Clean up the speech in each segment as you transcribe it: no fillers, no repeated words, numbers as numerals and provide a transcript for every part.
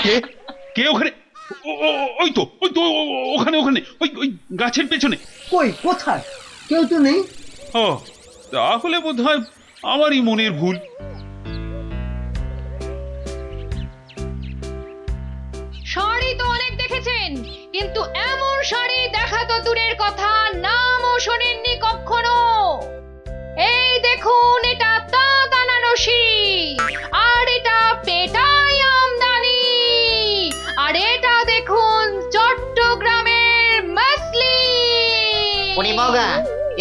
কে কে ওখানে? ওই তো ওখানে ওখানে ওই ওই গাছের পেছনে। কই কোথায়? কেউ তো নেই। ও তাহলে বোধহয় আমারই মনের ভুল। শাড়ি তো অনেক দেখেছেন, কিন্তু এমন শাড়ি দেখা তো দূরের কথা, নামও শোনেননি কখনো। এই দেখুন, এটা তাঁত আনারসি, আর এটা পেটাই আমদানি, আর এটা দেখুন চট্টগ্রামের মাসলিন। ওরে বাবা,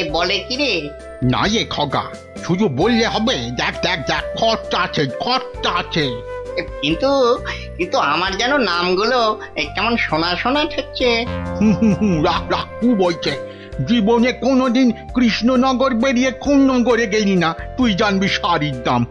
এ বলে কি রে? না যে খগা, শুধু বললে হবে। দেখ দেখ দেখ, খরচা আছে, খরচা আছে। কিন্তু কিন্তু আমার যেন নামগুলো কেমন শোনা শোনা ঠেকছে। রাখ রাখ, কু বলছে। জীবনে কোনোদিন কৃষ্ণনগর বেরিয়ে কোন নগরে গেলি না, তুই জানবি শাড়ির দাম।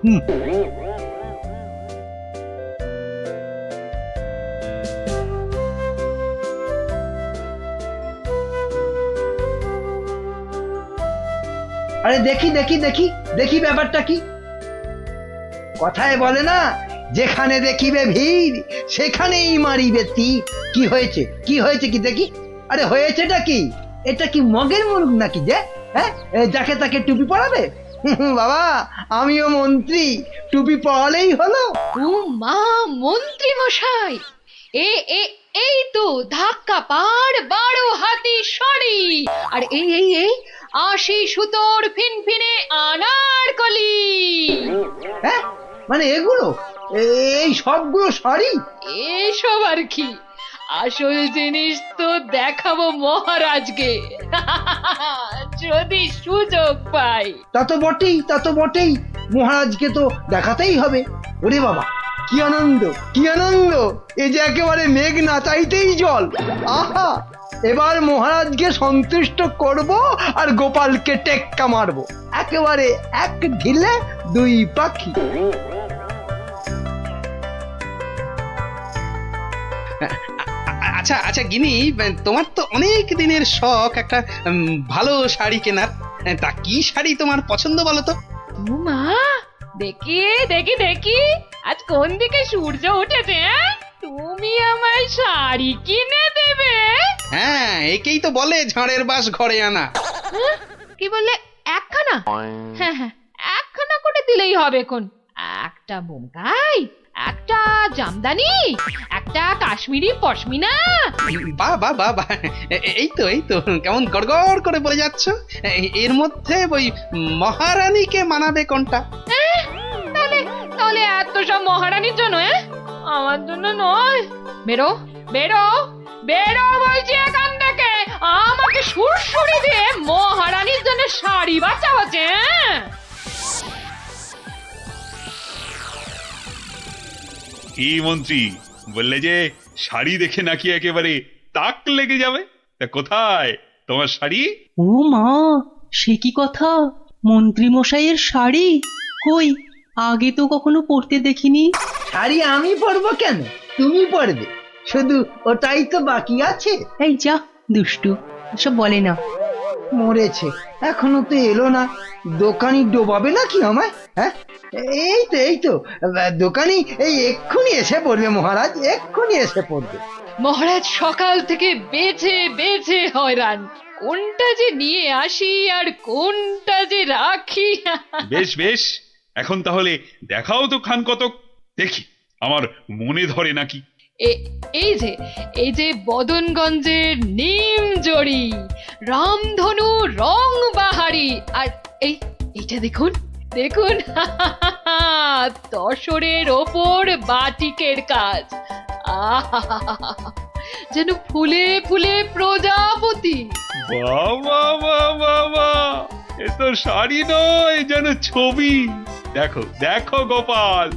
আরে দেখি দেখি দেখি দেখি ব্যাপারটা কি। কথায় বলে না, যেখানে দেখিবে ভিড় সেখানেই মারিবে তীর। কি হয়েছে কি হয়েছে কি দেখি? আরে হয়েছেটা কি? এটা কি মগের মুলুক নাকি যে হ্যাঁ যাকে তাকে টুপি পরাবে? বাবা, আমিও মন্ত্রী, টুপি পরালেই হলো। ও মা, মন্ত্রী মশাই, এ এ এই তো ধাক্কা পার 12 হাতি শাড়ি, আর এই এই এই 80 সুতোর ফিনফিনে আনারকলি। হ্যাঁ মানে এগুলো, এই সবগুলো শাড়ি? এসব আর কি, আসল জিনিস তো দেখাবো মহারাজকে, যদি সুযোগ পাই। তা তো বটেই, তা তো বটেই, মহারাজকে তো দেখাতেই হবে। ওরে বাবা, কি আনন্দ কি আনন্দ! এ যে একেবারে মেঘ না চাইতেই জল। আহা, এবার মহারাজকে সন্তুষ্ট করব আর গোপালকে টেক্কা মারবো, একেবারে এক ঢিলে দুই পাখি। আচ্ছা আচ্ছা গিনি, তোমার তো অনেক দিনের শখ একটা ভালো শাড়ি কেনার। তা কি শাড়ি তোমার পছন্দ বলো তো? ও মা, দেখি দেখি দেখি, আজ কোন দিকে সূর্য উঠেছে? তুমি আমায় শাড়ি কিনে দেবে? হ্যাঁ, একেই তো বলে ঝড়ের বাস ঘরে আনা। কি বললে? একখানা? হ্যাঁ হ্যাঁ, একখানা করে দিলেই হবে। কোন একটা বোমকাই, একটা জামদানি, একটা কাশ্মীরি পশমিনা। বাহ বাহ বাহ বাহ, এই তো কেমন গড়গড় করে বলে যাচ্ছ। এর মধ্যে ওই মহারানীকে মানাবে কোনটা? তাহলে তাহলে এত সব মহারানীর জন্য? আমার জন্য নয়। বেরো বেরো বেরো বলছি এখান থেকে। আমাকে সুরসুরি দিয়ে মহারানীর জন্য শাড়ি বাঁচা হচ্ছে। কি মন্ত্রী বললে যে শাড়ি দেখে নাকি একেবারে তাক লেগে যাবে? তা কোথায় তোমার শাড়ি? ও মা, সে কি কথা! মন্ত্রী মশাইয়ের শাড়ি কই, আগে তো কখনো পরতে দেখিনি। শাড়ি আমি পরবো কেন, তুমি পরবে। শুধু ওটাই তো বাকি আছে। এই যা দুষ্টু, এসব বলে না। মরেছে, এখনো তো এলো না। দোকানি ডোবাবে নাকি আমায়? হ্যাঁ, এই তো দোকানি এই এক্ষুনি এসে পড়বে মহারাজ, এক্ষুনি এসে পড়বে। মহারাজ সকাল থেকে বেছে বেছে হয়রান, কোনটা যে নিয়ে আসি আর কোনটা যে রাখি। বেশ বেশ, এখন তাহলে দেখাও তো খান কতক, দেখি আমার মনে ধরে নাকি। এই যে বদনগঞ্জের নিম জড়ি, রামধনু রং বাহারি, আর এইটা দেখুন দেখুন, তসরের ওপর বাটিকের কাজ। যেন ফুলে ফুলে প্রজাপতি। বাবা বাবা বাবা, এ তো শাড়ি নয়, যেন ছবি। দেখো দেখো গোপাল,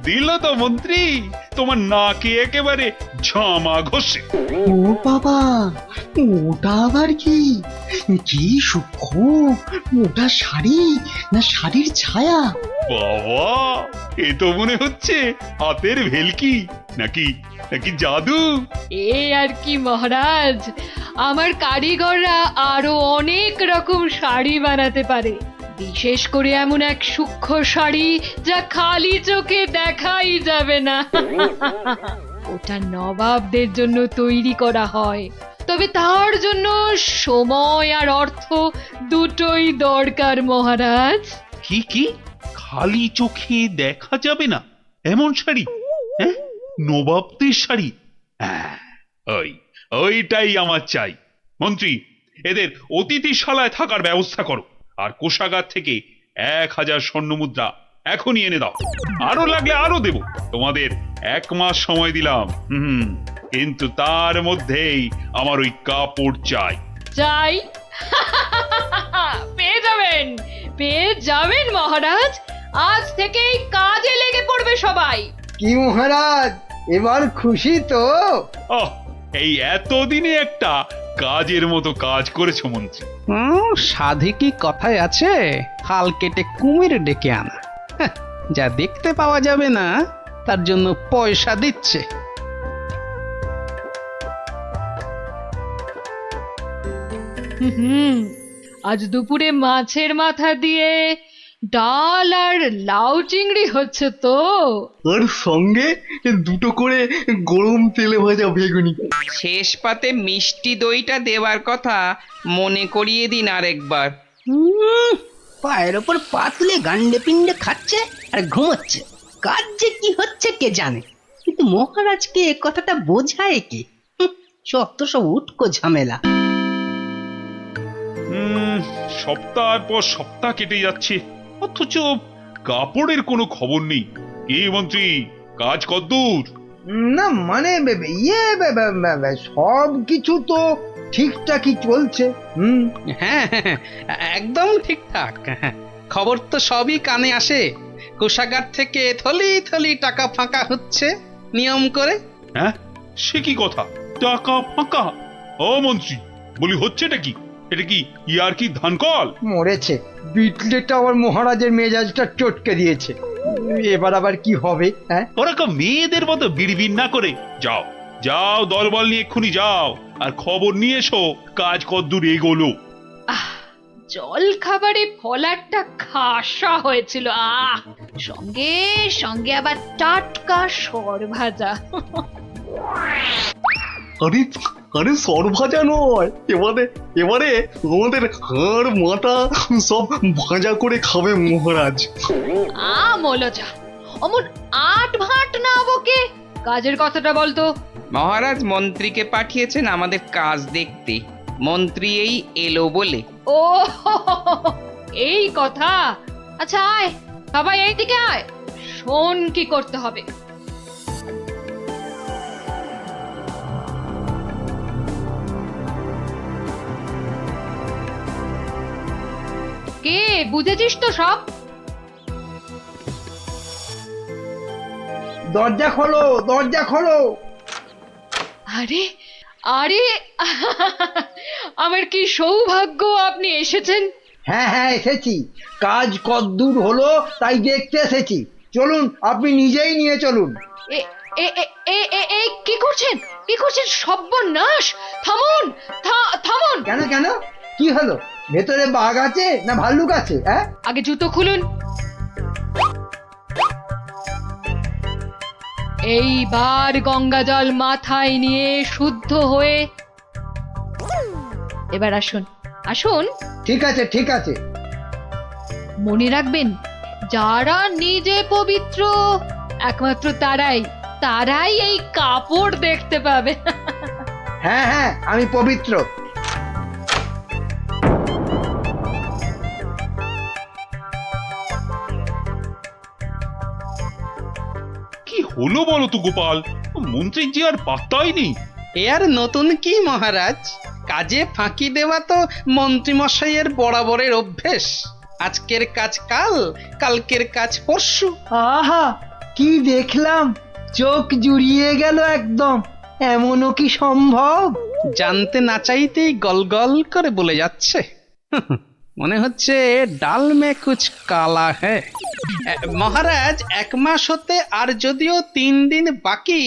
দিল তো মন্ত্রী তোমার নাকে একেবারে ঝামা ঘষে। ও বাবা, ওটা আবার কি? কি সূক্ষ্ম! ওটা শাড়ি না শাড়ির ছায়া? বাবা, এ তো মনে হচ্ছে হাতের ভেলকি, নাকি নাকি জাদু। এ আর কি মহারাজ, আমার কারিগররা আরো অনেক রকম শাড়ি বানাতে পারে, বিশেষ করে এমন এক সূক্ষ্ম শাড়ি যা খালি চোখে দেখাই যাবে না। ওটা নবাবদের জন্য তৈরি করা হয়, তবে তার জন্য সময় আর অর্থ দুটোই দরকার মহারাজ। কি কি খালি চোখে দেখা যাবে না এমন শাড়ি? হ্যাঁ, নবাবদের শাড়ি। হ্যাঁ, ওইটাই আমার চাই। মন্ত্রী, এদের অতিথিশালায় থাকার ব্যবস্থা করো, আর কোষাগার থেকে 1000 স্বর্ণ মুদ্রা এখনই এনে দাও। আরো লাগলে আরো দেব। তোমাদের 1 মাস সময় দিলাম। কিন্তু তার মধ্যেই আমার ওই কাপড় চাই। চাই? পেয়ে যাবেন মহারাজ। আজ থেকেই কাজে লেগে পড়বে সবাই। কি মহারাজ, এবার খুশি তো? এই এতদিনে একটা কাজের মতো কাজ করেছো মন্ত্রী। সাধে কি কথায় আছে, হাল কেটে কুমির ডেকে আনা। হ্যাঁ, যা দেখতে পাওয়া যাবে না তার জন্য পয়সা দিচ্ছে। আজ দুপুরে মাছের মাথা দিয়ে ডাল আর লাউ চিংড়ি হচ্ছে তো। আর সঙ্গে 2টো করে গরম তেলে ভাজা বেগুনি। শেষ পাতে মিষ্টি দইটা দেওয়ার কথা মনে করিয়ে দিন আরেকবার। পায়ের ওপর পা তুলে গান্ডে পিণ্ডে খাচ্ছে আর ঘুমোচ্ছে। কাজ যে কি হচ্ছে কে জানে, কিন্তু মহারাজকে এ কথাটা বোঝায় কি? যত সব উটকো ঝামেলা। সপ্তাহের পর সপ্তাহ কেটে যাচ্ছে, অথচ কাপড়ের কোনো খবর নেই। কি মন্ত্রী, কাজ কদ্দূর? না মানে সব কিছু তো ঠিকঠাকই চলছে। হ্যাঁ, একদম ঠিকঠাক। খবর তো সবই কানে আসে। কোষাগার থেকে থলি থলি টাকা ফাঁকা হচ্ছে নিয়ম করে। হ্যাঁ, সে কি কথা? টাকা ফাঁকা? ও মন্ত্রী, বলি হচ্ছেটা কি? এটা কি ইয়ার কি ধান কল? মরেছে বিটলেটা আবার মহারাজের মেজাজটা চটকে দিয়েছে। এবার আবার কি হবে? হ্যাঁ, ওরকম মেয়েদের মতো বিড়বিড় না করে যাও যাও, দলবল নিয়ে এক্ষুনি যাও আর খবর নিয়ে এসো কাজ কদ্দূর এগোলো। জল খাবারে ফলারটা খাসা হয়েছিল। সঙ্গে সঙ্গে আবার টাটকা সর ভাজা। আরে আরে সর ভাজা নয়, এবারে আমাদের হাড় মাথা সব ভাজা করে খাবে মহারাজ। মলজা, অমন আট ভাট না বকে কাজের কথাটা বলতো। মহারাজ মন্ত্রীকে পাঠিয়েছেন আমাদের কাজ দেখতে। মন্ত্রী এই এলো বলে। ও এই কথা। আচ্ছা আয় সবাই এইদিকে আয়, শোন কি করতে হবে। কে বুঝেছিস তো সব? দরজা খোলো, দরজা খোলো। আরে আরে আমার কি সৌভাগ্য, আপনি এসেছেন। হ্যাঁ হ্যাঁ এসেছি, কাজ কদ্দূর হলো তাই দেখতে এসেছি। চলুন, আপনি নিজেই নিয়ে চলুন। কি করছেন, কি করছেন? সর্বনাশ! থামুন, থামুন। কেন কেন, কি হলো? ভেতরে বাঘ আছে না ভাল্লুক আছে? হ্যাঁ, আগে জুতো খুলুন। এইবার গঙ্গা জল মাথায় নিয়ে শুদ্ধ হয়ে এবার আসুন, আসুন। ঠিক আছে ঠিক আছে। মনে রাখবেন, যারা নিজে পবিত্র একমাত্র তারাই এই কাপড় দেখতে পাবে। হ্যাঁ হ্যাঁ, আমি পবিত্র। কি হলো বলো তো গোপাল, মন্ত্রীর যে আর পাত্তাই নেই। এ আর নতুন কি মহারাজ, কাজে ফাঁকি দেওয়া তো মন্ত্রীমশাইয়ের বরাবরের অভ্যেস। আজকের কাজ কাল, কালকের কাজ পরশু। আহা, কি দেখলাম, চোখ জুড়িয়ে গেল একদম। এমনও কি সম্ভব? জানতে না চাইতেই গল করে বলে যাচ্ছে। মনে হচ্ছে ডাল মে কুছ কালা হ্যায়। মহারাজ, 1 মাস হতে আর যদিও 3 দিন বাকি,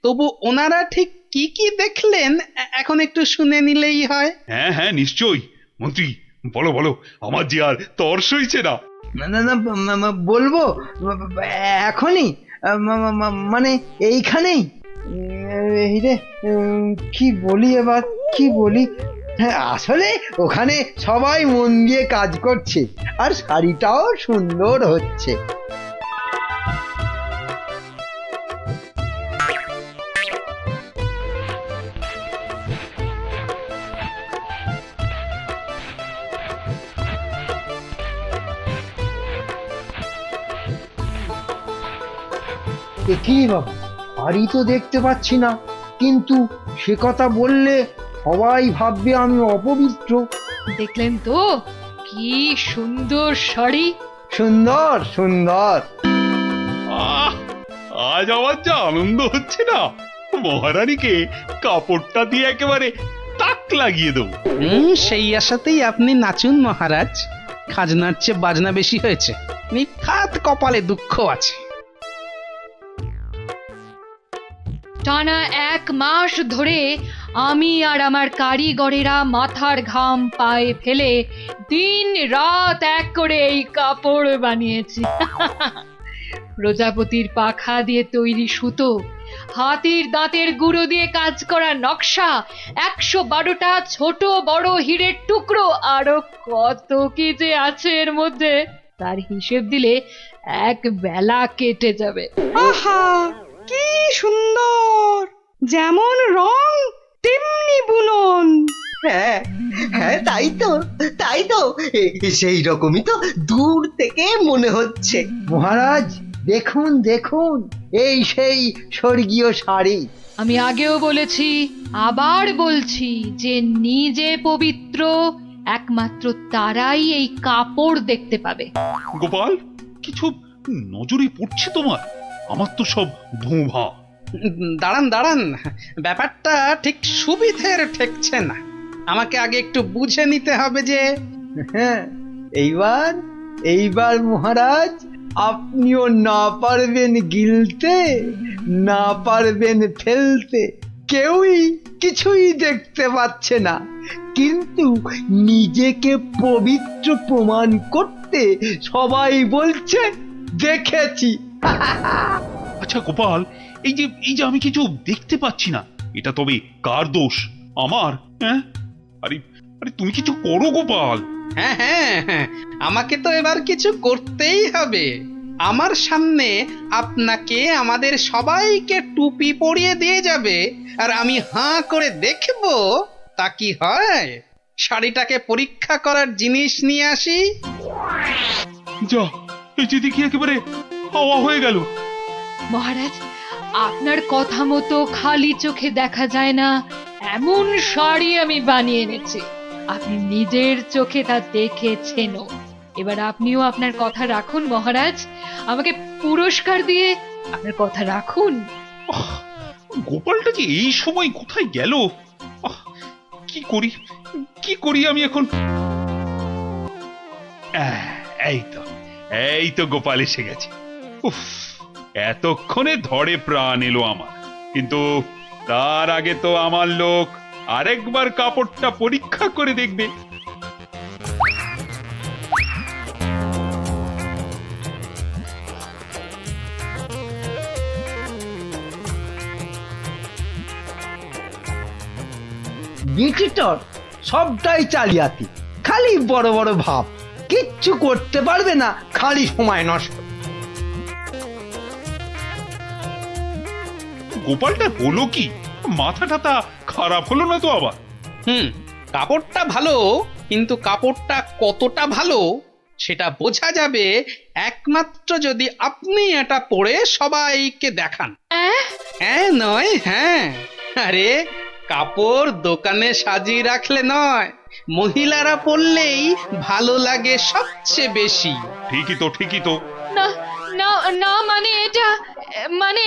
তবু ওনারা ঠিক কি কি দেখলেন এখন একটু শুনে নিলেই হয়। হ্যাঁ হ্যাঁ নিশ্চয়ই। মন্ত্রী বলো বলো, আমার যে আর তর সইছে না। না না, বলবো এখনই, মানে এইখানেই। এই রে, কি বলি এবার, কি বলি? হ্যাঁ, আসলে ওখানে সবাই মন দিয়ে কাজ করছে আর শাড়িটাও সুন্দর হচ্ছে। কি বাবা, শাড়ি তো দেখতে পাচ্ছি না, কিন্তু সে কথা বললে সবাই ভাববে আমি অপবিত্র। দেখলেন তো কি সুন্দর শাড়ি। সুন্দর সুন্দর। আহ, আজ আমার যা আনন্দ হচ্ছে না, মহারানীকে কাপড়টা দিয়ে একেবারে তাক লাগিয়ে দেবো। সেই আশাতেই আপনি নাচুন মহারাজ। খাজনার চেয়ে বাজনা বেশি হয়েছে, নিখাত কপালে দুঃখ আছে। টানা 1 মাস ধরে আমি আর আমার কারিগরেরা মাথার ঘাম পায়ে ফেলে দিন রাত এক করে এই কাপড় বানিয়েছি। প্রজাপতির পাখা দিয়ে তৈরি সুতো, হাতির দাঁতের গুঁড়ো দিয়ে কাজ করা নকশা, 112টা ছোট বড় হীরের টুকরো, আরো কত কি যে আছে এর মধ্যে, তার হিসেব দিলে এক বেলা কেটে যাবে। আহা কি সুন্দর, যেমন রং তেমনি বুনন। হ্যাঁ হ্যাঁ, তাই তো সেই রকমই তো দূর থেকে মনে হচ্ছে। মহারাজ দেখুন দেখুন, এই সেই স্বর্গীয় শাড়ি। আমি আগেও বলেছি, আবার বলছি যে নিজে পবিত্র একমাত্র তারাই এই কাপড় দেখতে পাবে। গোপাল, কিছু নজরে পড়ছে তোমার? আমার তো সব ভোঁভা। দাঁড়ান দাঁড়ান, ব্যাপারটা ঠিক সুবিধের ঠেকছে না। আমাকে আগে একটু বুঝে নিতে হবে যে। হ্যাঁ, এইবার মহারাজ আপনিও না পারবেন গিলতে, না পারবেন ফেলতে, কেউই কিছুই দেখতে পাচ্ছে না, কিন্তু নিজেকে পবিত্র প্রমাণ করতে সবাই বলছে দেখেছি। আচ্ছা গোপাল, এই যে আমি কিছু দেখতে পাচ্ছি না, এটা তবে কার দোষ? আমার? হ্যাঁ, আরে আরে তুমি কিছু করো গোপাল। হ্যাঁ হ্যাঁ হ্যাঁ, আমাকে তো এবার কিছু করতেই হবে। আমার সামনে আপনাকে আমাদের সবাইকে টুপি পরিয়ে দিয়ে যাবে, আর আমি হাঁ করে দেখব তা কি হয়। শাড়িটাকে পরীক্ষা করার জিনিস নিয়ে আসি। যা, এই যে দেখি একেবারে হাওয়া হয়ে গেল। মহারাজ, আপনার কথা মতো খালি চোখে দেখা যায় না এমন শাড়ি আমি বানিয়ে এনেছি। আপনি নিজের চোখে তা দেখেছেনও। এবার আপনিও আপনার কথা রাখুন মহারাজ, আমাকে পুরস্কার দিয়ে আপনার কথা রাখুন। গোপালটা যে এই সময় কোথায় গেল? কি করি আমি এখন? এই তো গোপাল এসে গেছে। উফ, এতক্ষণে ধরে প্রাণ এলো আমার। কিন্তু তার আগে তো আমার লোক আরেকবার কাপড়টা পরীক্ষা করে দেখবে। বিচিটর সবটাই চালিয়াতি, খালি বড় বড় ভাব, কিচ্ছু করতে পারবে না, খালি সময় নষ্ট। গোপালটা হলো কি? মাথা টাথা খারাপ হলো না তো আবার? কাপড়টা ভালো, কিন্তু কাপড়টা কতটা ভালো সেটা বোঝা যাবে একমাত্র যদি আপনি এটা পরে সবাইকে দেখান। হ্যাঁ নয়, হ্যাঁ। আরে কাপড় দোকানে সাজিয়ে রাখলে নয়, মহিলারা পরলেই ভালো লাগে সবচেয়ে বেশি। ঠিকই তো। না না না, মানে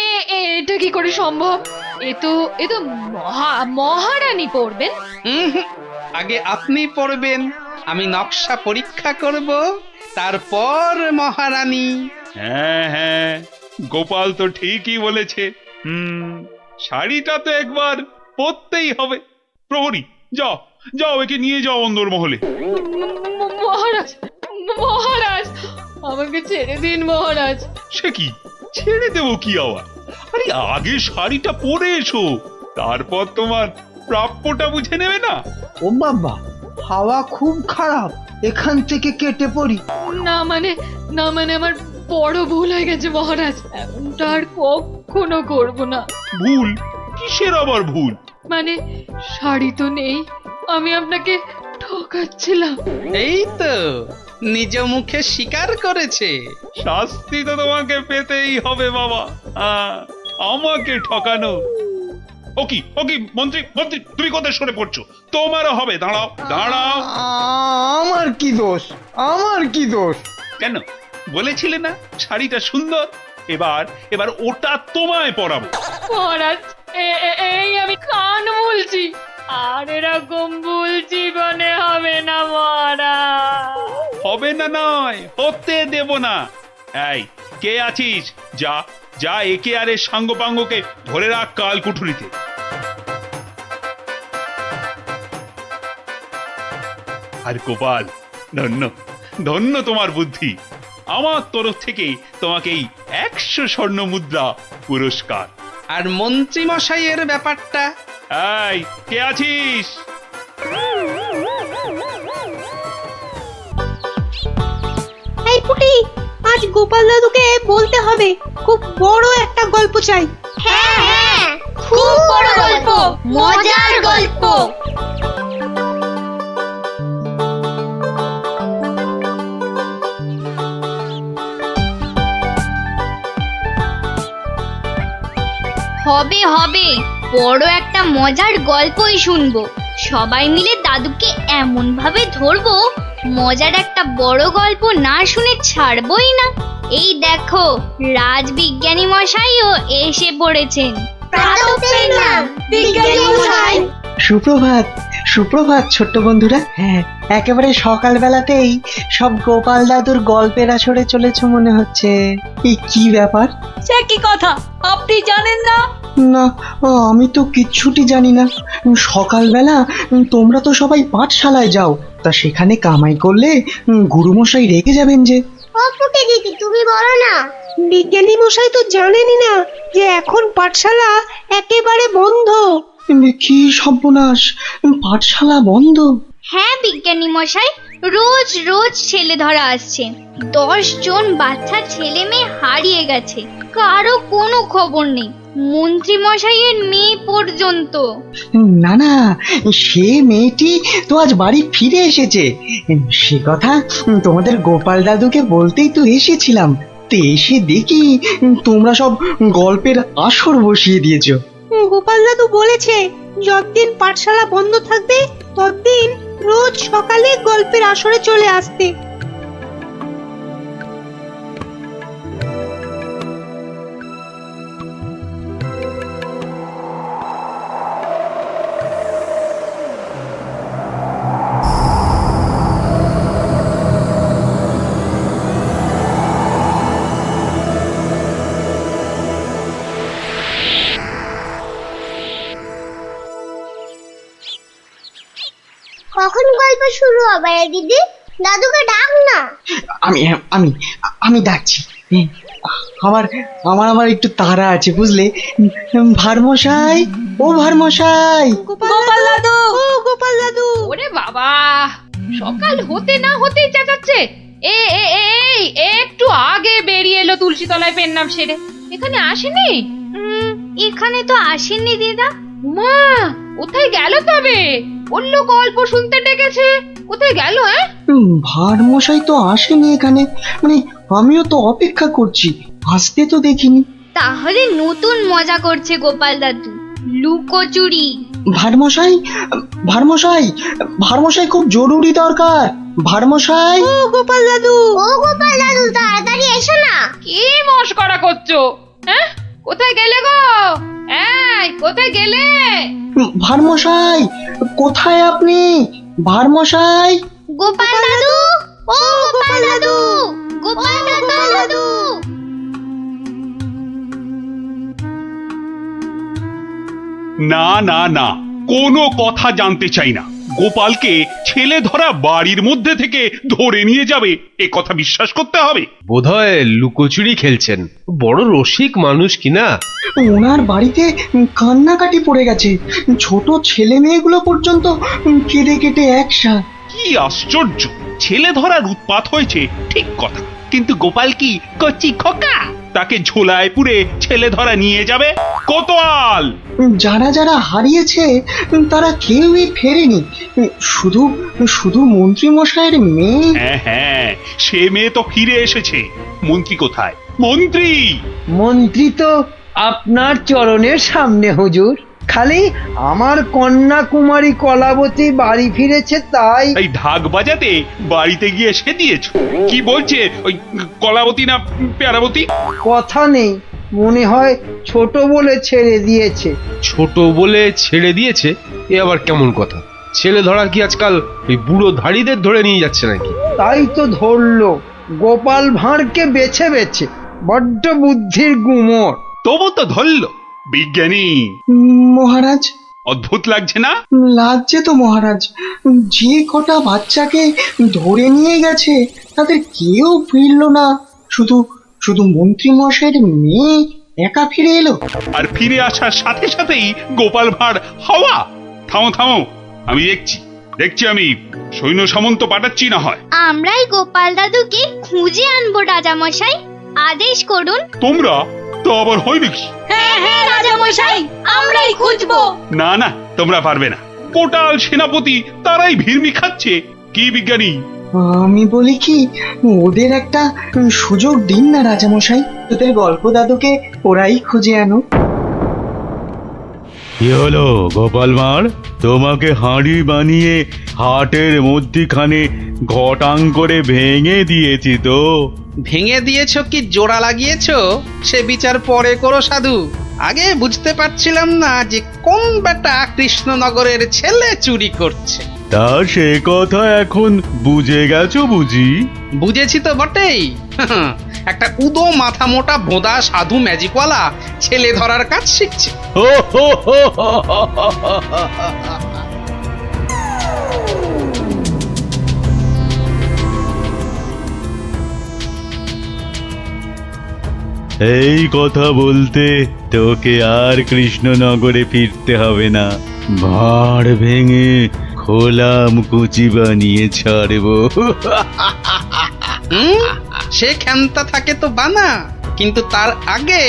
এটা কি করে সম্ভব? এ তো মহারানী পরবেন। আগে আপনি পরবেন, আমি নকশা পরীক্ষা করব, তারপর মহারানী। হ্যাঁ, গোপাল তো ঠিকই বলেছে। শাড়িটা তো একবার পরতেই হবে। প্রহরী, যাও একে নিয়ে যাও অন্দরমহলে। মহারাজ, আমাকে ছেড়ে দিন মহারাজ। সে কি, ছেড়ে দেবো কি আবার? আরে আগে শাড়িটা পরে এসো, তারপর তোমার প্রাপ্যটা বুঝে নেবে না? ও বাবা, হাওয়া খুব খারাপ, এখান থেকে কেটে পড়ি। না মানে আমার বড় ভুল হয়ে গেছে মহারাজ, এমনটা আর কখনো করব না। ভুল? কিসের আবার ভুল? মানে শাড়ি তো নেই, আমি আপনাকে ঠকাচ্ছিলাম। এই তো নিজ মুখে স্বীকার করেছে। শাস্তি তো তোমাকে পেতেই হবে বাবা। আমাকে ঠকানো। ওকি মন্ত্রী তুমি কোথায় সরে পড়ছো? তোমারও হবে, দাঁড়াও। আমার কি দোষ? আমার কি দোষ? কেন বলেছিলে না শাড়িটা সুন্দর? এবার ওটা তোমায় পরাবো। মহারাজ, এই আমি কান বলছি, আর এরকম ভুল জীবনে হবে না মহারাজ। হবে না নয়, হতে দেব না। এই কে আছিস? যা একে আর এর সাঙ্গপাঙ্গকে ধরে রাখ কাল কুঠুরিতে। আর গোপাল, ধন্য তোমার বুদ্ধি। আমার তরফ থেকে তোমাকে এই 100 স্বর্ণ মুদ্রা পুরস্কার। আর মন্ত্রী মশাইয়ের ব্যাপারটা? এই কে আছিস? এই পুটি, আজ গোপাল দাদুকে বলতে হবে, খুব বড় একটা গল্প চাই। হ্যাঁ হ্যাঁ, খুব বড় গল্প, মজার গল্প। হবে বড় একটা মজার গল্পই শুনবো। সবাই মিলে দাদুকে এমন ভাবে ধরবো, মজার একটা বড় গল্প না শুনে ছাড়বই না। এই দেখো, রাজবিজ্ঞানী মশাইও এসে পড়েছেন। সুপ্রভাত ছোট্ট বন্ধুরা। হ্যাঁ, একেবারে সকালবেলাতেই সব গোপাল দাদুর গল্পের আসরে চলেছে মনে হচ্ছে। এই কি ব্যাপার? সে কি কথা, আপনি জানেন না? না, আমি তো কিচ্ছুটি জানি না। সকালবেলা তোমরা তো সবাই পাঠশালায় যাও, তা সেখানে কামাই করলে গুরুমশাই রেগে যাবেন যে। দিদি তুমি বলো না। বিজ্ঞানী মশাই তো জানেনই না যে এখন পাঠশালা একেবারে বন্ধ। কি সর্বনাশ, পাঠশালা বন্ধ? হ্যাঁ বিজ্ঞানী মশাই, রোজ ছেলে ধরা আসছে। 10 জন বাচ্চা ছেলে মেয়ে হারিয়ে গেছে, কারো কোনো খবর নেই, মন্ত্রী মশাইয়ের মেয়ে পর্যন্ত। না, সে মেয়েটি তো আজ বাড়ি ফিরে এসেছে। সে কথা তোমাদের গোপাল দাদুকে বলতেই তো এসেছিলাম। তো এসে দেখি তোমরা সব গল্পের আসর বসিয়ে দিয়েছো। গোপাল দাদু বলেছে যতদিন পাঠশালা বন্ধ থাকবে ততদিন রোজ সকালে গল্পের আসরে চলে আসতে। কখন গল্প শুরু হবে দিদি? দাদুকে ডাক না। আমি ডাকছি। আমার একটু তাড়া আছে বুঝলে। ভারমশাই, ও ভারমশাই। গোপাল দাদু। ওরে বাবা, সকাল হতে না হতেই চেঁচাচ্ছে। একটু আগে বেরিয়ে এলো তুলসী তলায় পেন নাম সেরে, এখানে আসেনি? এখানে তো আসেননি দিদা। মা, কোথায় গেল তবে? বললো গল্প শুনতে ডেকেছে, কোথায় গেল? ভারমশাই তো আসেনি এখানে, মানে আমিও তো অপেক্ষা করছি, আসতে তো দেখিনি। তাহলে নতুন মজা করছে গোপাল দাদু, লুকোচুরি। ভারমশাই খুব জরুরি দরকার। ভারমশাই। ও গোপাল দাদু, তাড়াতাড়ি এসো না। কি মস্করা করছো? হ্যাঁ, কোথায় গেলে গো? কোথায় গেলে? ভারমশাই, কোথায় আপনি? ভারমশাই। গোপাল দাদু, ও গোপাল দাদু, গোপাল দাদু। না, কোনো কথা জানতে চাই না। গোপালকে ছেলে ধরা বাড়ির মধ্যে থেকে ধরে নিয়ে যাবে এ কথা বিশ্বাস করতে হবে? বোধহয় লুকোচুরি খেলছেন, বড় রসিক মানুষ কিনা। ওনার বাড়িতে কান্নাকাটি পড়ে গেছে, ছোট ছেলে মেয়েগুলো পর্যন্ত কেঁদে কেটে একসা। কি আশ্চর্য! ছেলে ধরার উৎপাত হয়েছে ঠিক কথা, কিন্তু গোপাল কি কচি খোকা? তাকে ঝোলায় পুরে ছেলে ধরা নিয়ে যাবে? কোতোয়াল! যারা যারা হারিয়েছে তারা কেউই ফেরেনি, শুধু শুধু মন্ত্রী মশাইয়ের মেয়ে। হ্যাঁ হ্যাঁ, সে মেয়ে তো ফিরে এসেছে। মন্ত্রী কোথায়? মন্ত্রী! মন্ত্রী তো আপনার চরণের সামনে হুজুর। খালি আমার কন্যা কুমারী কলাবতী বাড়ি ফিরেছে তাই। এই ঢাক বাজাতে বাড়িতে গিয়ে সে দিয়েছ। কি বলছে ওই কলাবতী না প্যারাবতী? কথা নেই, মনে হয় ছোট বলে ছেড়ে দিয়েছে। ছোট বলে ছেড়ে দিয়েছে? এ আবার কেমন কথা? ছেলে ধরা কি আজকাল এই বুড়ো ধাড়িদের ধরে নিয়ে যাচ্ছে নাকি? তাই তো ধরলো গোপাল ভাঁড়কে বেছে বেছে। বড্ড বুদ্ধির গুমর। তবু তো ধরল। বিজ্ঞানী মহারাজ, অদ্ভুত লাগছে না? লাগছে তো মহারাজ। যে কটা বাচ্চাকে ধরে নিয়ে গেছে তাদের কেউ ফিরলো না, শুধু শুধু মন্ত্রী মশাইয়ের মেয়ে একা ফিরে এলো। আর ফিরে আসার সাথে সাথেই গোপাল ভাঁড় হাওয়া। থামো থামো, আমি দেখছি আমি সৈন্য সামন্ত পাঠাচ্ছি না হয়। আমরাই গোপাল দাদুকে খুঁজে আনবো রাজামশাই, আদেশ করুন। তোমরা তো আবার হয় নাকি? হ্যাঁ হ্যাঁ রাজামশাই, আমরাই খুঁজবো। না না, তোমরা পারবে না। কোটাল সেনাপতি তারাই ভিড়মি খাচ্ছে। কি বিজ্ঞানী? আমি বলি কি, ওদের একটা সুযোগ দিন না রাজামশাই, তোদের গল্প দাদুকে ওরাই খুঁজে আনো। কি হলো গোপাল ভাঁড়? তোমাকে হাঁড়ি বানিয়ে হাটের মধ্যিখানে ঘটাং করে ভেঙে দিয়েছি তো। ভেঙে দিয়েছ কি জোড়া লাগিয়েছো সে বিচার পরে করো সাধু। আগে বুঝতে পারছিলাম না যে কোন বেটা কৃষ্ণনগরের ছেলে চুরি করছে। তা সে কথা এখন বুঝে গেছো বুঝি? বুঝেছি তো বটেই। একটা উদো মাথা মোটা ভোঁদা সাধু ম্যাজিকওয়ালা ছেলে ধরার কাজ শিখছে। এই কথা বলতে তোকে আর কৃষ্ণনগরে ফিরতে হবে না। ভাঁড় ভেঙে খোলাম কুচি বানিয়ে ছাড়বো। সে ক্ষমতা থাকে তো বানা, কিন্তু তার আগে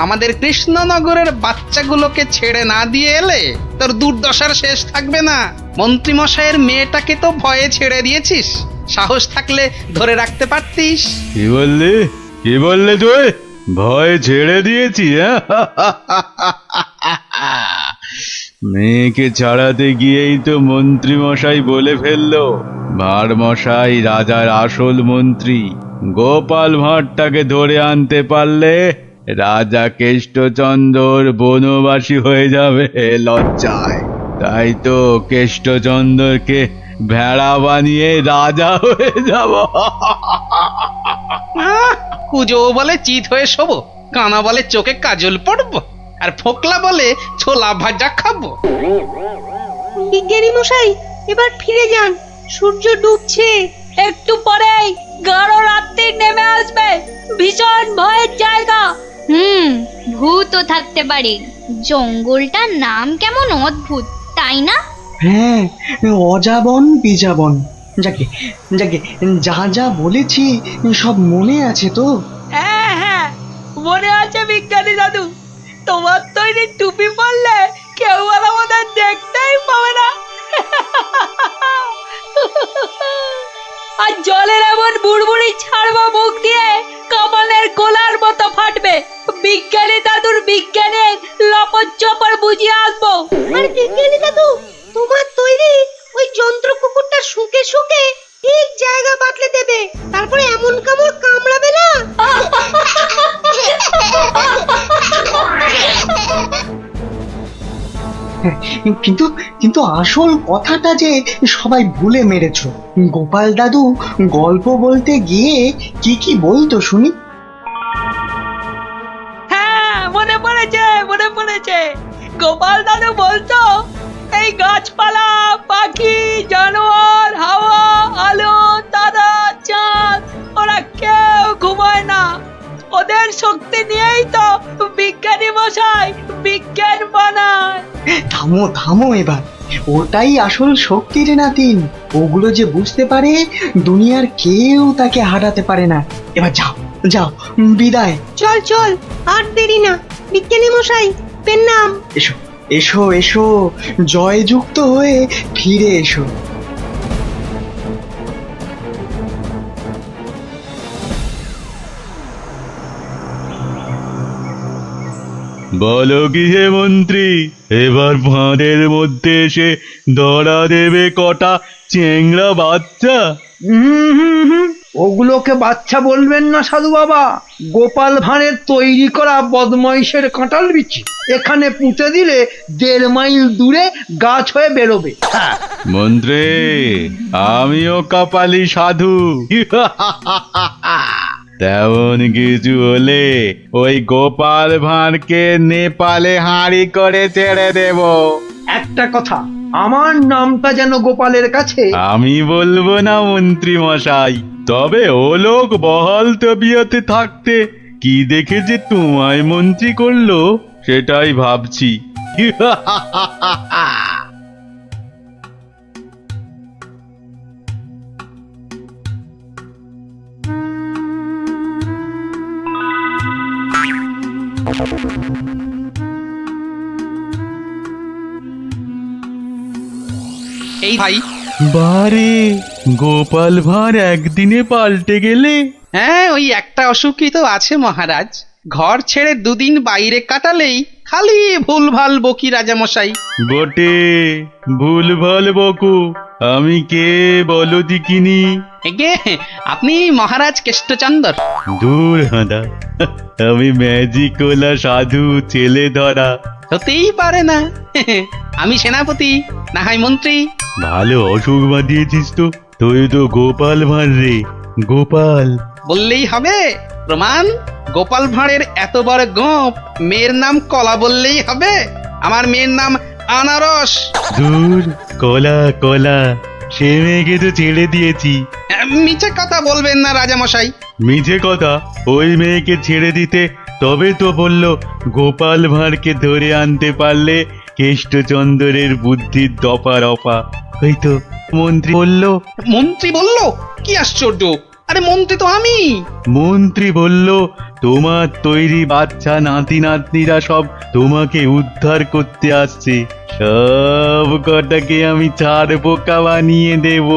আমাদের কৃষ্ণনগরের বাচ্চাগুলোকে ছেড়ে না দিয়ে এলে তোর দুর্দশার শেষ থাকবে না। মন্ত্রী মশাইয়ের মেয়েটাকে তো ভয়ে ছেড়ে দিয়েছিস, সাহস থাকলে ধরে রাখতে পারতিস। কি বললে তুই? ভয় ছেড়ে দিয়েছি? মেয়েকে ছাড়াতে গিয়েই তো মন্ত্রী মশাই বলে ফেললো ভাঁড় মশাই রাজার আসল মন্ত্রী। গোপাল ভাঁড়টাকে ধরে আনতে পারলে রাজা কেষ্টচন্দ্র বনবাসী হয়ে যাবে লজ্জায়। তাই তো কেষ্টচন্দ্রকে ভেড়া বানিয়ে রাজা হয়ে যাব। কুজো বলে চিত হয়ে শোবো, কানা বলে চোখে কাজল পড়বো, আর ফোকলা বলে ছোলা ভাজা খাবো। বিজ্ঞানী মশাই, এবার ফিরে যান, সূর্য ডুবছে। একটু পরেই গাঢ় রাত্রি নেমে আসবে, ভীষণ ভয়ের জায়গা। ভূতও থাকতে পারে। জঙ্গলটার নাম কেমন অদ্ভুত, তাই না? হ্যাঁ, অজাবন বিজাবন। যাকে যাকে যা যা বলেছি সব মনে আছে তো? হ্যাঁ হ্যাঁ মনে আছে বিজ্ঞানী দাদু। তোমার তৈরি টুপি পরলে কেউ আর আমাদের দেখতেই পাবে না। আর জলের এমন বুড়বুড়ি ছাড়বো মুখ দিয়ে, কামানের গোলার মতো ফাটবে। বিজ্ঞানী দাদুর বিজ্ঞানের লপট চপর বুঝিয়ে আসবো। আর বিজ্ঞানী দাদু, তোমার তৈরি ওই যন্ত্র কুকুরটা শুকে শুকে ঠিক জায়গা বাতলে দেবে, তারপরে এমন কামড় কামড়াবে না। কিন্তু কিন্তু আসল কথাটা যে সবাই ভুলে মেরেছ। গোপাল দাদু গল্প বলতে গিয়ে কি কি বলতো শুনি? হ্যাঁ মনে পড়েছে। গোপাল দাদু বলতো এই গাছপালা, পাখি পাখি, জানোয়ার, হাওয়া, আলো, তারা, চাঁদ, ওরা কেউ ঘুমায় না। ওদের শক্তি নিয়েই তো বিজ্ঞানী মশাই বিজ্ঞান বানায়। থামো থামো এবার, ওটাই আসল শক্তি রে নাতিন। ওগুলো যে বুঝতে পারে দুনিয়ার কেউ তাকে হারাতে পারে না। এবার যাও যাও, বিদায়। চল চল, আর দেরি না। বিজ্ঞানী মশাই, পেন নাম। এসো এসো এসো, জয়যুক্ত হয়ে ফিরে এসো। বলো কি হে মন্ত্রী, এবার ফাঁদের মধ্যে এসে ধরা দেবে কটা চেংড়া বাচ্চা? ওগুলোকে বাচ্চা বলবেন না সাধু বাবা, গোপাল ভাঁড়ের তৈরি করা বদমাইশের কাঁঠাল বিচি। এখানে পুঁতে দিলে 1.5 মাইল দূরে গাছ হয়ে বেরোবে। হ্যাঁ, মন্ত্রী, আমিও কপালি সাধু। তেমন কিছু হলে ওই গোপাল ভাঁড়কে নেপালে হাঁড়ি করে ছেড়ে দেব। একটা কথা, আমার নামটা যেন গোপালের কাছে। আমি বলবো না মন্ত্রী মশাই, তবে ও লোক বহাল তবিয়তে থাকতে কি দেখে যে তোমায় মন্ত্রী করলো সেটাই ভাবছি। এই ভাই, বারে গোপাল ভাঁড় একদিনে পাল্টে গেলে। হ্যাঁ, ওই একটা অসুখই তো আছে মহারাজ। ঘর ছেড়ে 2 দিন বাইরে কাটালেই খালি ভুলভাল বকি রাজামশাই। বটে, ভুলভাল বকু। আমি কে বলো দিকিনি? এগে, আপনি মহারাজ কেষ্টচন্দর। দূর হাঁদা, আমি ম্যাজিকওয়ালা সাধু ছেলে ধরা। হতেই পারে না। আমি সেনাপতি, না হয় মন্ত্রী। ভালো অসুখ বাঁধিয়েছিস তো। তুই তো গোপাল ভাঁড় রে, গোপাল। বললেই হবে? প্রমাণ? গোপাল ভাঁড়ের এত বড় গোপ, মেয়ের নাম কলা বললেই হবে? আমার মেয়ের নাম আনারস। দূর, কলা কলা, সে মেয়েকে তো ছেড়ে দিয়েছি। মিছে কথা বলবেন না রাজামশাই। মিছে কথা? ওই মেয়েকে ছেড়ে দিতে তবে তো বলল গোপাল ভাঁড়কে ধরে আনতে পারলে কেষ্টচন্দ্রের বুদ্ধির দফা রফা। ওই তো মন্ত্রী বলল। মন্ত্রী বলল? কি আশ্চর্য! আরে মন্ত্রী তো আমি। মন্ত্রী বলল তোমার তৈরি বাচ্চা নাতি নাতনিরা সব তোমাকে উদ্ধার করতে আসছে। সব কটাকে আমি ছাড় বোকা বানিয়ে দেব।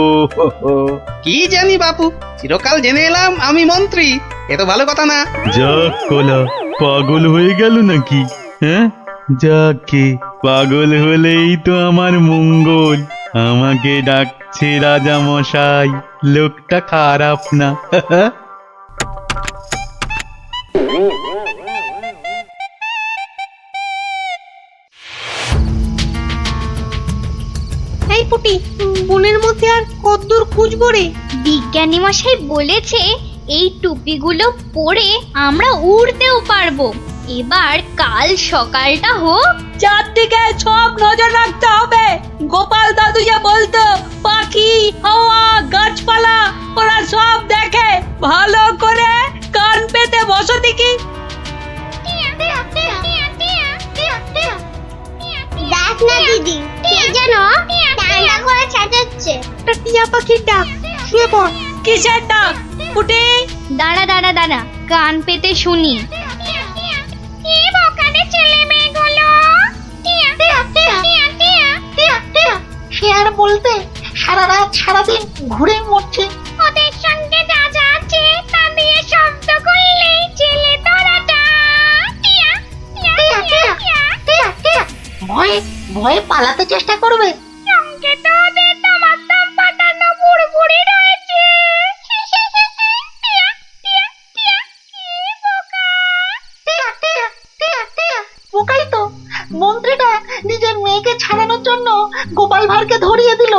কি জানি বাপু, চিরকাল জেনে এলাম আমি মন্ত্রী। এ তো ভালো কথা না। যাক কলা, পাগল হয়ে গেল নাকি? হ্যাঁ, যাকে পাগল হলেই তো আমার মঙ্গল। আমাকে ডাকছে রাজা মশাই, লোকটা খারাপ না। এই পুটি, বনের মধ্যে আর কতদূর খুঁজবো রে? বিজ্ঞানী মশাই বলেছে এই টুপিগুলো পরে আমরা উড়তেও পারবো। এবার কাল সকালটা হোক। চারদিকে সব নজর রাখতে হবে। গোপাল দাদু যা বলতো, পাখি, হাওয়া, গাছপালা ওরা সব দেখে। ভালো করে কান পেতে বসো দেখি। দেখ না দিদি, কে যেন টান্ডা করে চেঁচাচ্ছে। টিয়া পাখির ডাক। শুয়ে পড়। কিসের ডাক? পুটি, দাঁড়া দাঁড়া দাঁড়া, কান পেতে শুনি। সে আর বলতে, সারা রাত সারাদিন ঘুরে মরছে। ওদের সঙ্গে যা যা আছে তা দিয়ে শব্দ করলেই ছেলে তোরাটা। ভয়ে ভয়ে পালাতে চেষ্টা করবে। সঙ্গে তো ওদের তোমার দম পাঠানো বুড়বুড়ি রয়েছে। বোকাই তো, মন্ত্রীটা নিজের মেয়েকে ছাড়ানোর জন্য গোপাল ভাঁড়কে ধরিয়ে দিল।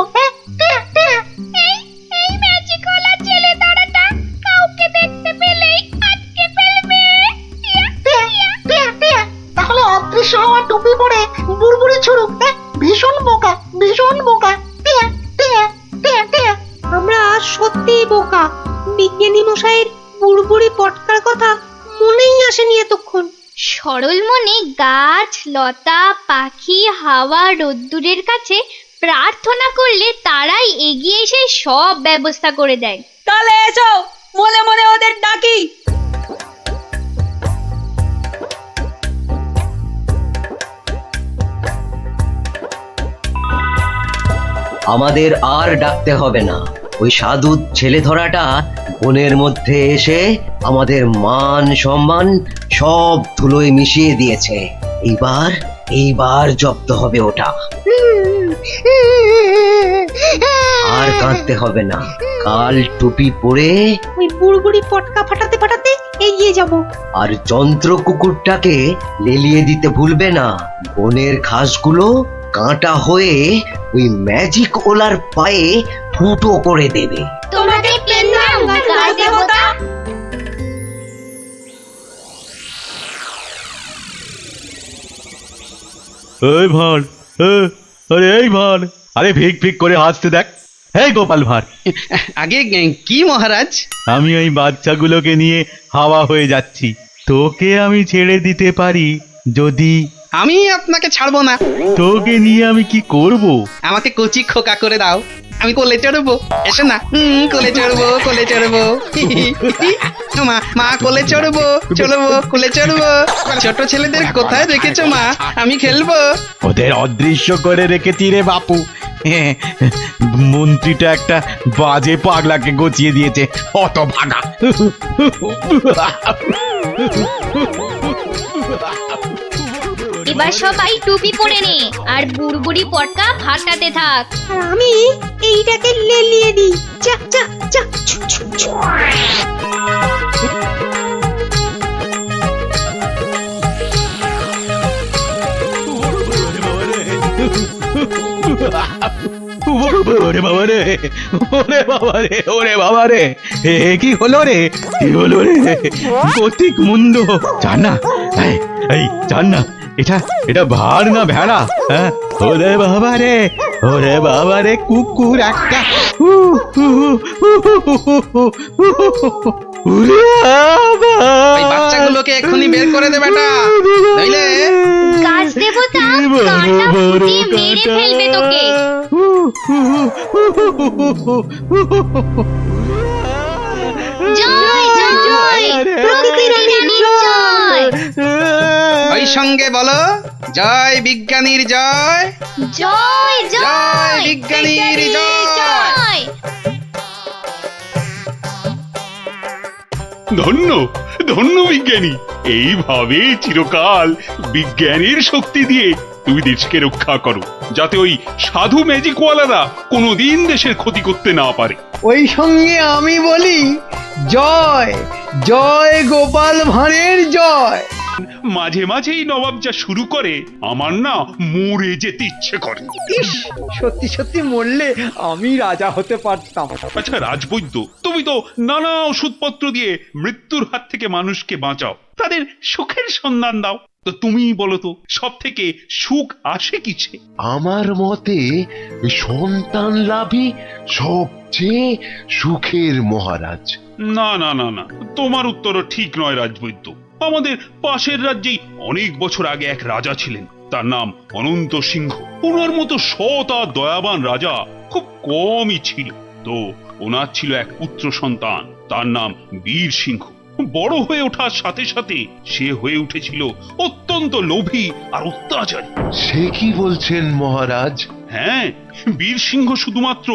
এই ম্যাজিকওয়ালা ছেলে তোরাটা কাউকে দেখতে পেলেই আটকে ফেলবে। তাহলে অদৃশ্য হওয়া টুপি পরে বুড়বুড়ি ছুড়ুক। ভীষণ বোকা, ভীষণ বোকা। বিজ্ঞানী মশাইয়ের বুড়বুড়ি পটকার কথা মনেই আসেনি এতক্ষণ। সরল মনে গাছ লতা পাখি হাওয়া রোদ্দুরের কাছে প্রার্থনা করলে তারাই এগিয়ে এসে সব ব্যবস্থা করে দেয়। তাহলে এসো মনে মনে ওদের ডাকি। আমাদের আর ডাকতে হবে না। ওই সাধু ছেলে ধরাটা বনের মধ্যে এসে আমাদের মান সম্মান সব ধুলোয় মিশিয়ে দিয়েছে। এইবার জব্দ হবে ওটা। আর কাঁদতে হবে না। কাল টুপি পরে ওই বুড়বুড়ি পটকা ফাটাতে ফাটাতে এগিয়ে যাব। আর যন্ত্র কুকুরটাকে লেলিয়ে দিতে ভুলবে না। বনের ঘাসগুলো কাঁটা হয়ে ওই ম্যাজিক ওলার পায়ে ফুটো করে দেবে। তোমাকে প্রণাম গাছ দেবতা। এই ভাঁড়, আরে এই ভাঁড়, আরে ভিক ভিক করে হাসতে দেখ। এই গোপাল ভাঁড়, আগে কি মহারাজ? আমি ওই বাচ্চাগুলোকে নিয়ে হাওয়া হয়ে যাচ্ছি। তোকে আমি ছেড়ে দিতে পারি যদি। আমি আপনাকে ছাড়বো না। তোকে নিয়ে আমি কি করব? আমাকে কচি খোকা করে দাও, আমি কোলে চড়বো। এসো না, কোলে চড়বো, কোলে চড়বো। মা মা কোলে চড়বো, কোলে চড়বো। ছোট ছেলেদের কোথায় রেখেছো মা? আমি খেলবো। ওদের অদৃশ্য করে রেখেছি রে বাপু। মন্ত্রীটা একটা বাজে পাগলাকে গচিয়ে দিয়েছে, অত ভাগা। এবার সবাই টুপি পরে নে আর বুড়বুড়ি পটকা ফাটাতে থাক। আর আমি এইটাকে লেলিয়ে দিই। যা যা যা। ছু, ছু, ছু। ওরে বাবা রে, ওরে বাবা রে, ওরে বাবা রে, কি হলো রে, কি হলো রে? গতিক মুন্ড। জান না, এই জান না, এটা ভার না ভেড়া? হ্যাঁ, ওরে বাবা রে, ওরে বাবা রে, কুকুর একটা। ওই বাচ্চাগুলোকে এক্ষুনি বের করে দে বেটা, নইলে গাছ দেবতা কাঁটা ফুটিয়ে মেরে ফেলবে তোকে। জয় জয় প্রকৃতি রানীর জয়। ওই সঙ্গে বলো, জয় বিজ্ঞানীর জয়, জয় জয় বিজ্ঞানীর জয়। ধন্য ধন্য বিজ্ঞানী, এইভাবে চিরকাল বিজ্ঞানের শক্তি দিয়ে তুমি দেশকে রক্ষা করো, যাতে ওই সাধু ম্যাজিকওয়ালারা কোনোদিন দেশের ক্ষতি করতে না পারে। ওই সঙ্গে আমি বলি জয় জয় গোপাল ভাঁড়ের জয়। মাঝে মাঝেই নবাব যা শুরু করে আমার না মরে যেতে ইচ্ছে করে। ইস, সত্যি সত্যি মরলে আমি রাজা হতে পারতাম। আচ্ছা রাজবৈদ্য, তুমি তো নানা ওষুধপত্র দিয়ে মৃত্যুর হাত থেকে মানুষকে বাঁচাও, তাদের সুখের সন্ধান দাও, তো তুমি বলো তো সব থেকে সুখ আসে কিছে? আমার মতে সন্তান লাভই সবচেয়ে সুখের মহারাজ। না না না না, তোমার উত্তরও ঠিক নয় রাজবৈদ্য। আমাদের পাশের রাজ্যেই অনেক বছর আগে এক রাজা ছিলেন, তার নাম অনন্ত সিংহ। ওনার মতো সৎ আর দয়াবান রাজা খুব কমই ছিল। তো ওনার ছিল এক পুত্র সন্তান, তার নাম বীর সিংহ। বড় হয়ে ওঠার সাথে সাথে সে হয়ে উঠেছিল অত্যন্ত লোভী আর অত্যাচারী। সে কি বলছেন মহারাজ? হ্যাঁ, বীর সিংহ শুধুমাত্র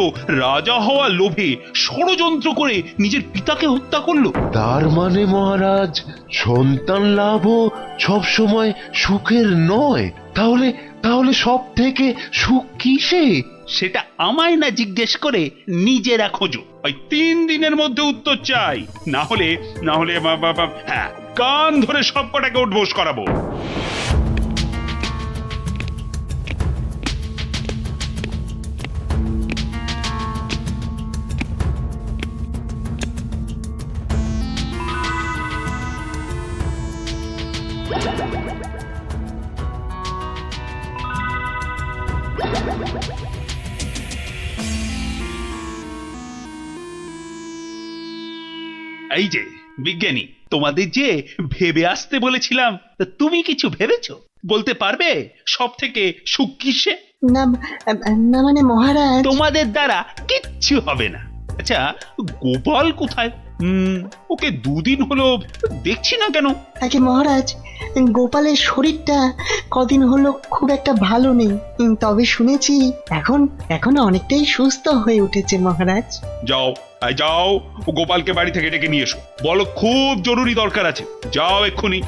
রাজা হওয়ার লোভে ষড়যন্ত্র করে নিজের পিতাকে হত্যা করলো। তার মানে মহারাজ সন্তান লাভও সব সময় সুখের নয়। তাহলে সব থেকে সুখ কিসে? সেটা আমায় না জিজ্ঞেস করে নিজেরা খোঁজো। ওই 3 দিনের মধ্যে উত্তর চাই, না হলে হ্যাঁ, কান ধরে সব কটাকে উঠবোস করাবো। এই যে বিজ্ঞানী, তোমাদের যে ভেবে আসতে বলেছিলাম, তা তুমি কিছু ভেবেছো? বলতে পারবে সব থেকে সুখ কিসে? না না মানে মহারাজ, তোমাদের দ্বারা কিচ্ছু হবে না। আচ্ছা, গোপাল কোথায়? ওকে দুদিন হলো দেখছি না কেন? আগে মহারাজ, গোপালের শরীরটা কদিন হলো খুব একটা ভালো নেই, তবে শুনেছি এখন অনেকটাই সুস্থ হয়ে উঠেছে মহারাজ। যাও যাও, গোপালকে বাড়ি থেকে ডেকে নিয়ে এসো, বলো খুব জরুরি দরকার আছে। যাও এক্ষুনি।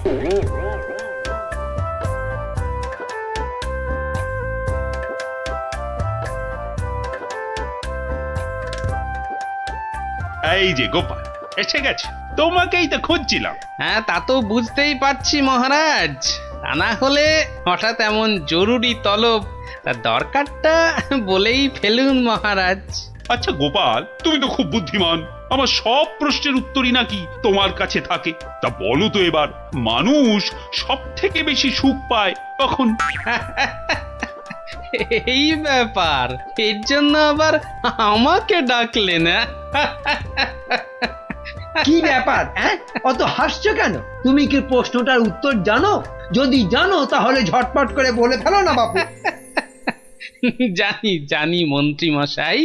এই যে গোপাল এসে গেছে, তোমাকেই তো খুঁজছিলাম। হ্যাঁ, তা তো বুঝতেই পারছি মহারাজ। তা না হলে হঠাৎ এমন জরুরি তলব, তা দরকারটা বলেই ফেলুন মহারাজ। আচ্ছা গোপাল, তুমি তো খুব বুদ্ধিমান, আমার সব প্রশ্নের উত্তরই নাকি তোমার কাছে থাকে। তা বলো তো এবার, মানুষ সব থেকে বেশি সুখ পায় কখন? এই ব্যাপার, এর জন্য আবার আমাকে ডাকলেন? কি ব্যাপার? অত হাসছো কেন? তুমি কি প্রশ্নটার উত্তর জানো? যদি জানো তাহলে ঝটপট করে বলে ফেলো না বাপু। জানি জানি মন্ত্রী মশাই।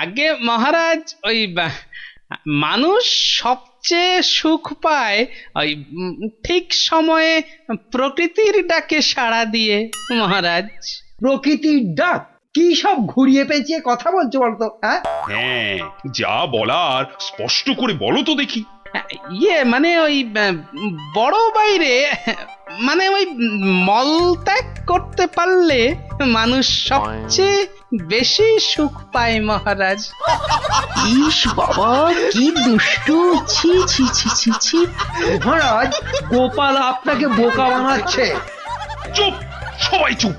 আগে মহারাজ, ওই মানুষ সবচেয়ে সুখ পায় ওই ঠিক সময়ে প্রকৃতির ডাকে সাড়া দিয়ে মহারাজ। প্রকৃতির ডাক? কি সব ঘুরিয়ে পেঁচিয়ে কথা বলছো বলতো? হ্যাঁ, যা বলার স্পষ্ট করে বলো তো দেখি। ইয়ে মানে ওই বড় বাইরে, মানে ওই মলত্যাগ করতে পারলে মানুষ সবচেয়ে বেশি সুখ পায় মহারাজ। ইস বাবা, কি দুষ্টু! ছি ছি ছি ছি ছি! মহারাজ, গোপাল আপনাকে বোকা বানাচ্ছে। চুপ, সবাই চুপ।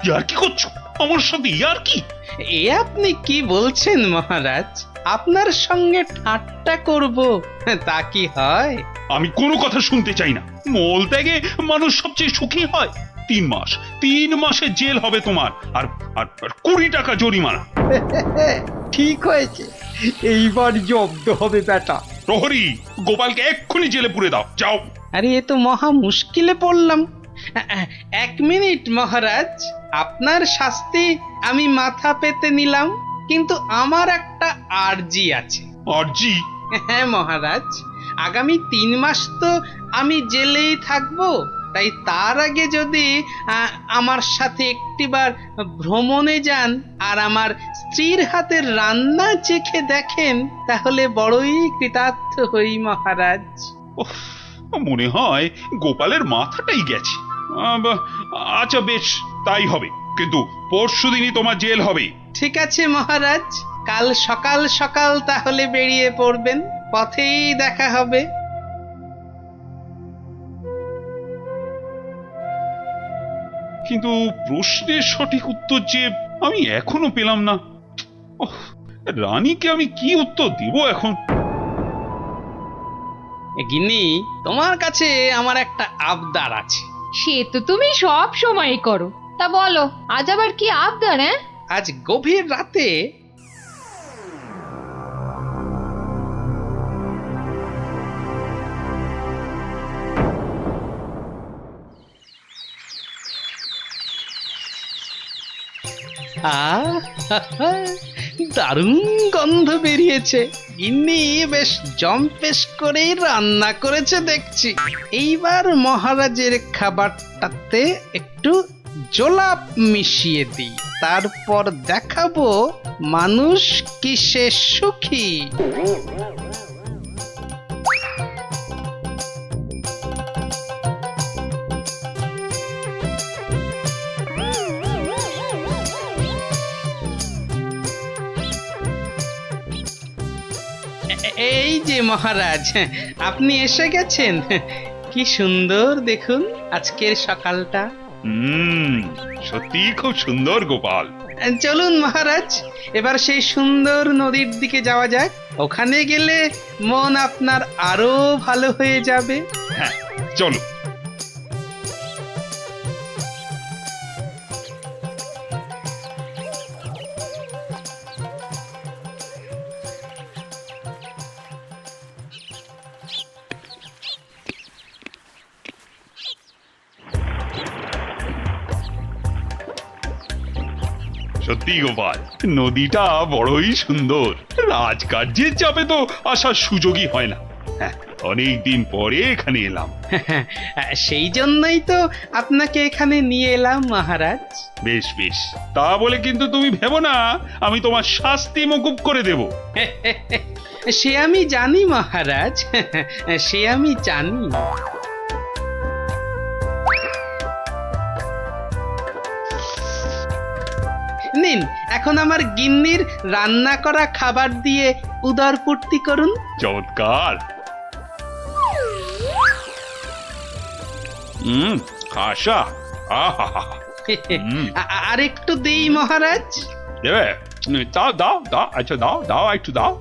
ইয়ার কি করছো আমার সাথে? ইয়ার কি? এ আপনি কি বলছেন মহারাজ? আপনার সঙ্গে ঠাট্টা করব তা কি হয়? আমি কোনো কথা শুনতে চাই না। মল ত্যাগে মানুষ সবচেয়ে সুখী হয়। 3 মাসের জেল হবে তোমার, আর 20 টাকা জরিমানা। ঠিক হয়েছে, এইবার জব্দ হবে বেটা। প্রহরী, গোপালকে এক্ষুনি জেলে পুরে দাও, যাও। আরে এ তো মহা মুশকিলে পড়লাম। 1 মিনিট মহারাজ, আপনার শাস্তি আমি মাথা পেতে নিলাম, কিন্তু আমার একটা আর্জি আছে। আর্জি? হ্যাঁ মহারাজ, আগামী 3 মাস তো আমি জেলেই থাকবো, তাই তার আগে যদি আমার সাথে একটিবার ভ্রমণে যান আর আমার স্ত্রীর হাতের রান্না চেখে দেখেন, তাহলে বড়ই কৃতার্থ হই মহারাজ। মনে হয় গোপালের মাথাটাই গেছে। আচ্ছা বেশ, তাই হবে, কিন্তু পরশুদিনই তোমার জেল হবে। ঠিক আছে মহারাজ, কাল সকাল সকাল তাহলে বেরিয়ে পড়বেন, পথেই দেখা হবে। কিন্তু প্রশ্নের সঠিক উত্তর যে আমি এখনো পেলাম না। রানীকে আমি কি উত্তর দিব এখন? গিন্নি, তোমার কাছে আমার একটা আবদার আছে। সে তো তুমি সব সময় করো। তা বলো, আজ আবার কি আবদার? আজ গভীর রাতে দারুণ গন্ধ বেরিয়েছে। গিন্নি বেশ জম্পেশ করেই রান্না করেছে দেখছি। এইবার মহারাজের খাবারটাতে একটু জোলাপ মিশিয়ে দিই, তারপর দেখাবো মানুষ কিসে সুখী। এই যে মহারাজ, আপনি এসে গেছেন। কি সুন্দর দেখুন আজকের সকালটা। সত্যি খুব সুন্দর গোপাল। চলুন মহারাজ, এবার সেই সুন্দর নদীর দিকে যাওয়া যাক। ওখানে গেলে মন আপনার আরো ভালো হয়ে যাবে। হ্যাঁ, চলো। সত্যি গোপাল, নদীটা বড়ই সুন্দর। রাজকার্যের চাপে তো আসার সুযোগই হয় না। হ্যাঁ, অনেকদিন পরে এখানে এলাম। সেই জন্যই তো আপনাকে এখানে নিয়ে এলাম মহারাজ। বেশ বেশ, তা বলে কিন্তু তুমি ভেবো না আমি তোমার শাস্তি মকুব করে দেব। সে আমি জানি মহারাজ, সে আমি জানি। নিন, এখন আমার গিন্নির রান্না করা খাবার দিয়ে উদর পূর্তি করুন। চমৎকার। খাসা, আহা, আর একটু দেই মহারাজ। দেবে? দাও দাও দাও, আচ্ছা দাও দাও, একটু দাও।